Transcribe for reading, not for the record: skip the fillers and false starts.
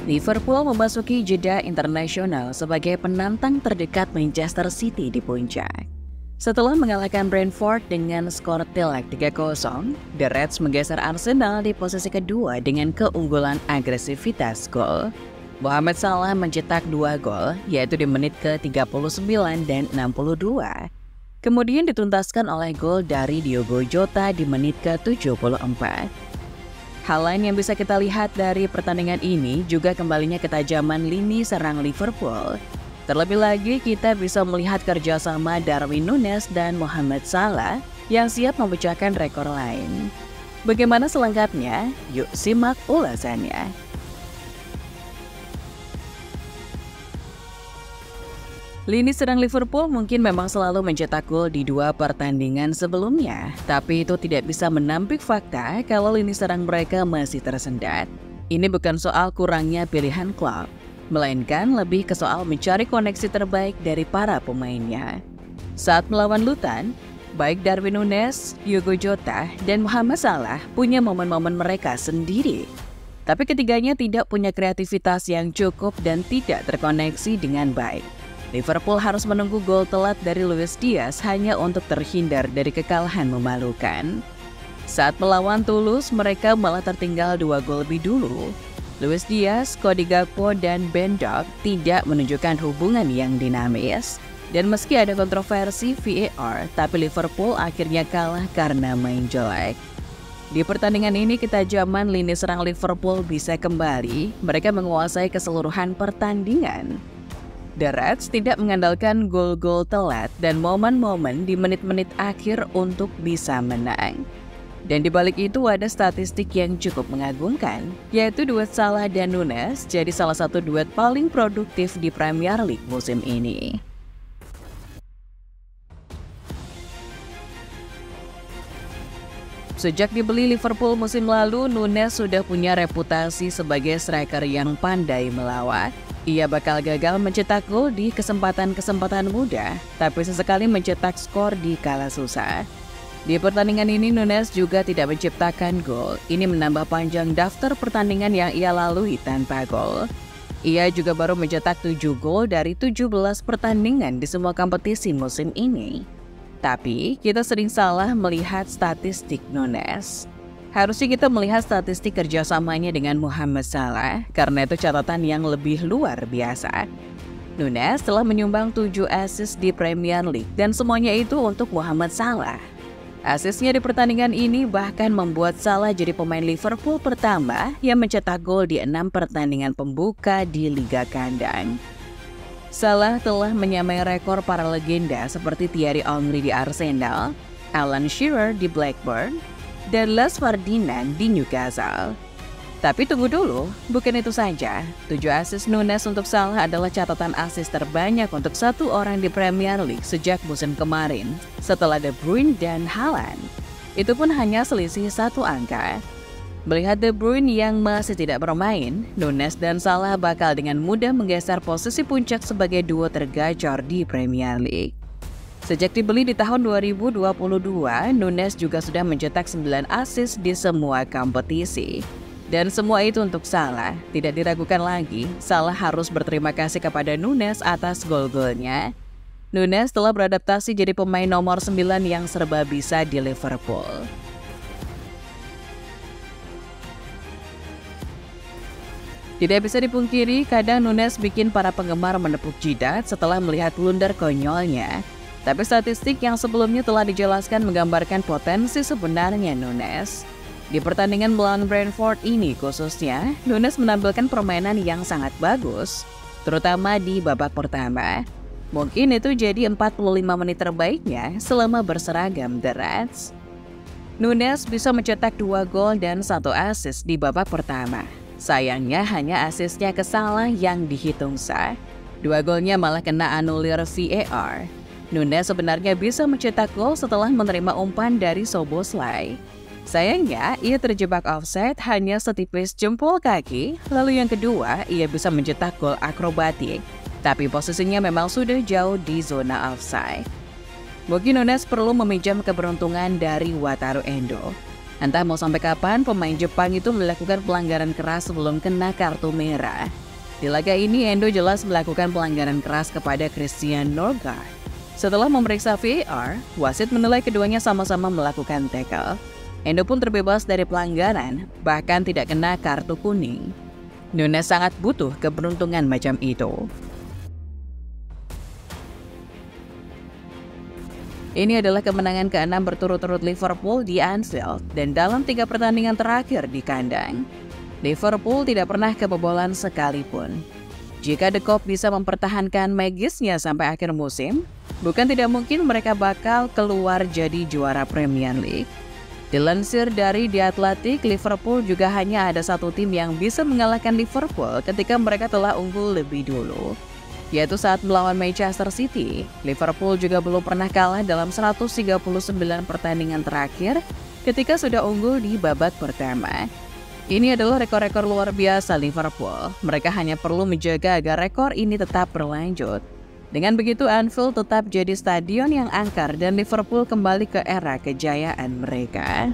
Liverpool memasuki jeda internasional sebagai penantang terdekat Manchester City di puncak. Setelah mengalahkan Brentford dengan skor telak 3-0, The Reds menggeser Arsenal di posisi kedua dengan keunggulan agresivitas gol. Mohamed Salah mencetak 2 gol, yaitu di menit ke-39 dan 62. Kemudian dituntaskan oleh gol dari Diogo Jota di menit ke-74. Hal lain yang bisa kita lihat dari pertandingan ini juga kembalinya ketajaman lini serang Liverpool. Terlebih lagi kita bisa melihat kerjasama Darwin Núñez dan Mohamed Salah yang siap memecahkan rekor lain. Bagaimana selengkapnya? Yuk simak ulasannya. Lini serang Liverpool mungkin memang selalu mencetak gol di 2 pertandingan sebelumnya, tapi itu tidak bisa menampik fakta kalau lini serang mereka masih tersendat. Ini bukan soal kurangnya pilihan klub, melainkan lebih ke soal mencari koneksi terbaik dari para pemainnya. Saat melawan Luton, baik Darwin Núñez, Diogo Jota, dan Mohamed Salah punya momen-momen mereka sendiri. Tapi ketiganya tidak punya kreativitas yang cukup dan tidak terkoneksi dengan baik. Liverpool harus menunggu gol telat dari Luis Diaz hanya untuk terhindar dari kekalahan memalukan. Saat melawan Toulouse, mereka malah tertinggal 2 gol lebih dulu. Luis Diaz, Cody Gakpo, dan Ben Doak tidak menunjukkan hubungan yang dinamis. Dan meski ada kontroversi VAR, tapi Liverpool akhirnya kalah karena main jelek. Di pertandingan ini ketajaman lini serang Liverpool bisa kembali, mereka menguasai keseluruhan pertandingan. The Reds tidak mengandalkan gol-gol telat dan momen-momen di menit-menit akhir untuk bisa menang. Dan di balik itu ada statistik yang cukup mengagumkan, yaitu duet Salah dan Núñez jadi salah satu duet paling produktif di Premier League musim ini. Sejak dibeli Liverpool musim lalu, Núñez sudah punya reputasi sebagai striker yang pandai melawat. Ia bakal gagal mencetak gol di kesempatan-kesempatan mudah, tapi sesekali mencetak skor di kala susah. Di pertandingan ini Núñez juga tidak menciptakan gol. Ini menambah panjang daftar pertandingan yang ia lalui tanpa gol. Ia juga baru mencetak 7 gol dari 17 pertandingan di semua kompetisi musim ini. Tapi kita sering salah melihat statistik Núñez. Harusnya kita melihat statistik kerjasamanya dengan Mohamed Salah, karena itu catatan yang lebih luar biasa. Núñez telah menyumbang 7 assist di Premier League dan semuanya itu untuk Mohamed Salah. Asisnya di pertandingan ini bahkan membuat Salah jadi pemain Liverpool pertama yang mencetak gol di 6 pertandingan pembuka di Liga Kandang. Salah telah menyamai rekor para legenda seperti Thierry Henry di Arsenal, Alan Shearer di Blackburn, dan Les Ferdinand di Newcastle. Tapi tunggu dulu, bukan itu saja. 7 assist Núñez untuk Salah adalah catatan assist terbanyak untuk satu orang di Premier League sejak musim kemarin, setelah De Bruyne dan Haaland. Itu pun hanya selisih 1 angka. Melihat De Bruyne yang masih tidak bermain, Núñez dan Salah bakal dengan mudah menggeser posisi puncak sebagai duo tergacor di Premier League. Sejak dibeli di tahun 2022, Núñez juga sudah mencetak 9 assist di semua kompetisi. Dan semua itu untuk Salah. Tidak diragukan lagi, Salah harus berterima kasih kepada Núñez atas gol-golnya. Núñez telah beradaptasi jadi pemain nomor 9 yang serba bisa di Liverpool. Tidak bisa dipungkiri, kadang Núñez bikin para penggemar menepuk jidat setelah melihat blunder konyolnya. Tapi statistik yang sebelumnya telah dijelaskan menggambarkan potensi sebenarnya Núñez. Di pertandingan melawan Brentford ini khususnya, Núñez menampilkan permainan yang sangat bagus, terutama di babak pertama. Mungkin itu jadi 45 menit terbaiknya selama berseragam The Reds. Núñez bisa mencetak 2 gol dan 1 assist di babak pertama. Sayangnya hanya asisnya ke Salah yang dihitung sah. 2 golnya malah kena anulir VAR. Núñez sebenarnya bisa mencetak gol setelah menerima umpan dari Szoboszlai. Sayangnya, ia terjebak offside hanya setipis jempol kaki, lalu yang kedua, ia bisa mencetak gol akrobatik. Tapi posisinya memang sudah jauh di zona offside. Mungkin Núñez perlu meminjam keberuntungan dari Wataru Endo. Entah mau sampai kapan pemain Jepang itu melakukan pelanggaran keras sebelum kena kartu merah. Di laga ini, Endo jelas melakukan pelanggaran keras kepada Christian Norgard. Setelah memeriksa VAR, wasit menilai keduanya sama-sama melakukan tackle. Endo pun terbebas dari pelanggaran, bahkan tidak kena kartu kuning. Nunes sangat butuh keberuntungan macam itu. Ini adalah kemenangan ke-6 berturut-turut Liverpool di Anfield dan dalam 3 pertandingan terakhir di kandang. Liverpool tidak pernah kebobolan sekalipun. Jika The Kop bisa mempertahankan magisnya sampai akhir musim, bukan tidak mungkin mereka bakal keluar jadi juara Premier League. Dilansir dari The Athletic, Liverpool juga hanya ada satu tim yang bisa mengalahkan Liverpool ketika mereka telah unggul lebih dulu, yaitu saat melawan Manchester City. Liverpool juga belum pernah kalah dalam 139 pertandingan terakhir ketika sudah unggul di babak pertama. Ini adalah rekor-rekor luar biasa Liverpool. Mereka hanya perlu menjaga agar rekor ini tetap berlanjut. Dengan begitu, Anfield tetap jadi stadion yang angker dan Liverpool kembali ke era kejayaan mereka.